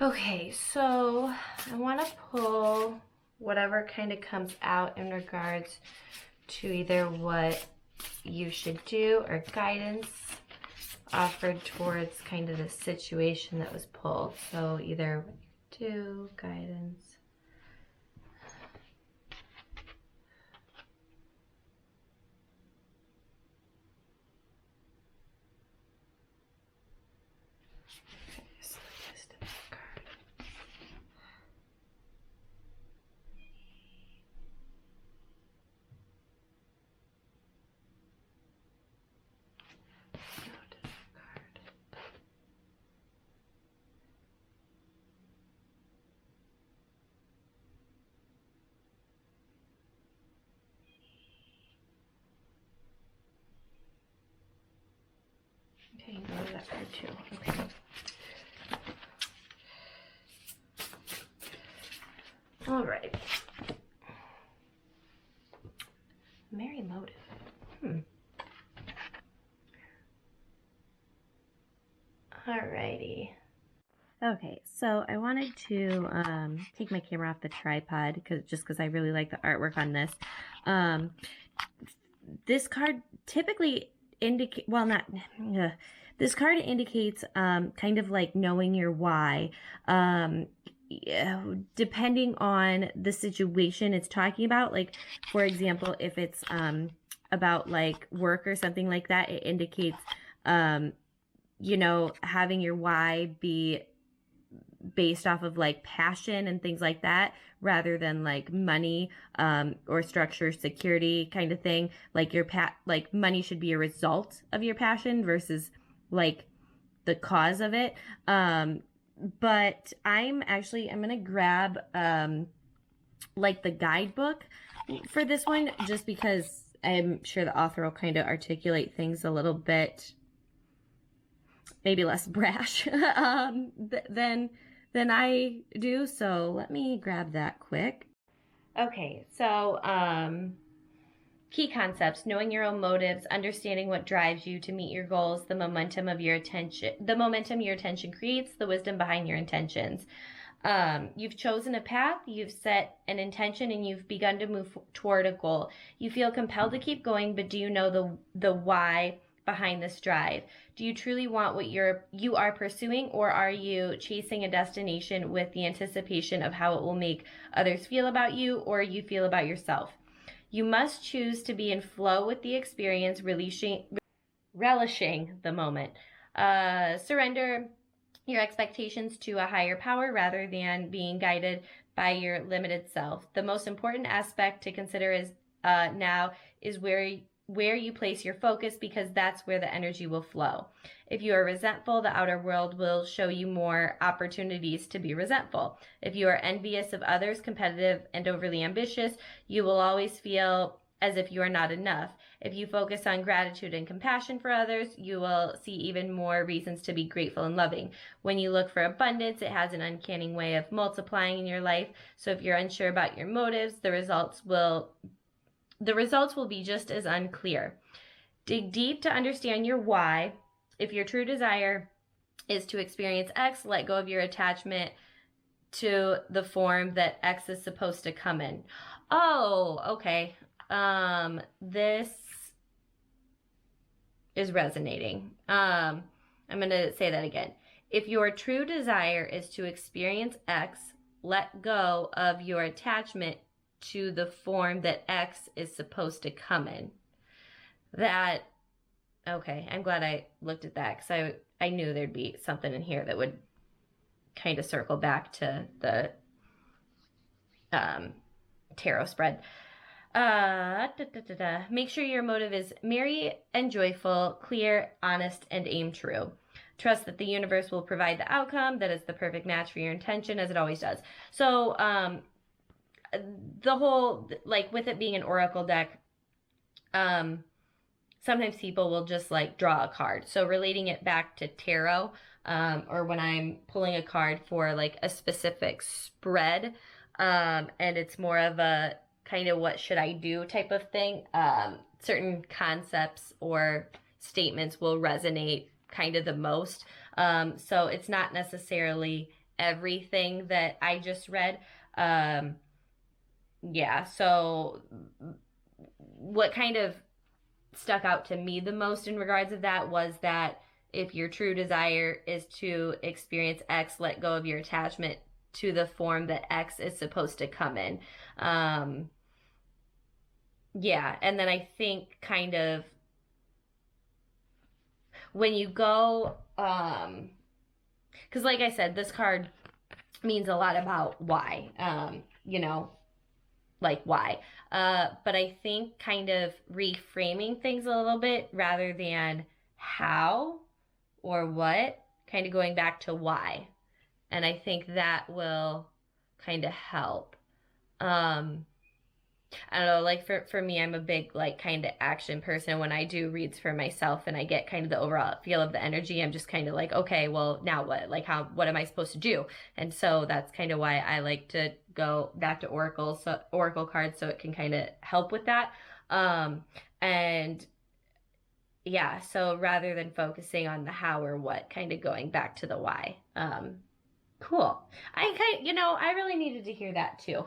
Okay, so I want to pull whatever kind of comes out in regards to either what you should do or guidance offered towards kind of the situation that was pulled. So either what you do, guidance. Okay, go to that card too. Okay. All right. Merry motive. Alrighty. Okay, so I wanted to take my camera off the tripod because I really like the artwork on this. This card typically indicate this card indicates kind of like knowing your why. Depending on the situation it's talking about, like for example, if it's about like work or something like that, it indicates having your why be based off of like passion and things like that rather than like money or structure security kind of thing. Like like money should be a result of your passion versus like the cause of it. But I'm gonna grab like the guidebook for this one just because I'm sure the author will kind of articulate things a little bit maybe less brash than I do. So let me grab that quick. Okay, so key concepts: knowing your own motives, understanding what drives you to meet your goals, the momentum your attention creates, the wisdom behind your intentions. You've chosen a path, you've set an intention, and you've begun to move toward a goal. You feel compelled to keep going, but do you know the why behind this drive? Do you truly want what you are pursuing, or are you chasing a destination with the anticipation of how it will make others feel about you or you feel about yourself? You must choose to be in flow with the experience, relishing the moment. Surrender your expectations to a higher power rather than being guided by your limited self. The most important aspect to consider is now is where you place your focus, because that's where the energy will flow. If you are resentful, the outer world will show you more opportunities to be resentful. If you are envious of others, competitive, and overly ambitious, you will always feel as if you are not enough. If you focus on gratitude and compassion for others, you will see even more reasons to be grateful and loving. When you look for abundance, it has an uncanny way of multiplying in your life. So if you're unsure about your motives, the results will be just as unclear. Dig deep to understand your why. If your true desire is to experience X, let go of your attachment to the form that X is supposed to come in. Oh, okay. This is resonating. I'm going to say that again. If your true desire is to experience X, let go of your attachment to the form that X is supposed to come in. Okay, I'm glad I looked at that because I knew there'd be something in here that would kind of circle back to the tarot spread. Make sure your motive is merry and joyful, clear, honest, and aim true. Trust that the universe will provide the outcome that is the perfect match for your intention, as it always does. So, the whole, like with it being an oracle deck, sometimes people will just like draw a card. So relating it back to tarot, or when I'm pulling a card for like a specific spread, and it's more of a kind of what should I do type of thing, certain concepts or statements will resonate kind of the most. So it's not necessarily everything that I just read. Yeah, so what kind of stuck out to me the most in regards of that was that if your true desire is to experience X, let go of your attachment to the form that X is supposed to come in. Yeah, and then I think kind of when you go, because like I said, this card means a lot about why, like why. But I think kind of reframing things a little bit rather than how or what, kind of going back to why. And I think that will kind of help. I don't know, like for me, I'm a big like kind of action person. When I do reads for myself and I get kind of the overall feel of the energy, I'm just kind of like, okay, well, now what? Like what am I supposed to do? And so that's kind of why I like to go back to Oracle cards so it can kind of help with that. And yeah, so rather than focusing on the how or what, kind of going back to the why. Cool. I really needed to hear that too.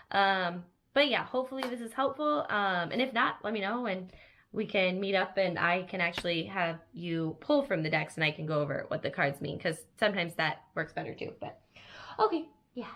But yeah, hopefully this is helpful. And if not, let me know and we can meet up and I can actually have you pull from the decks and I can go over what the cards mean because sometimes that works better too. But okay, yeah.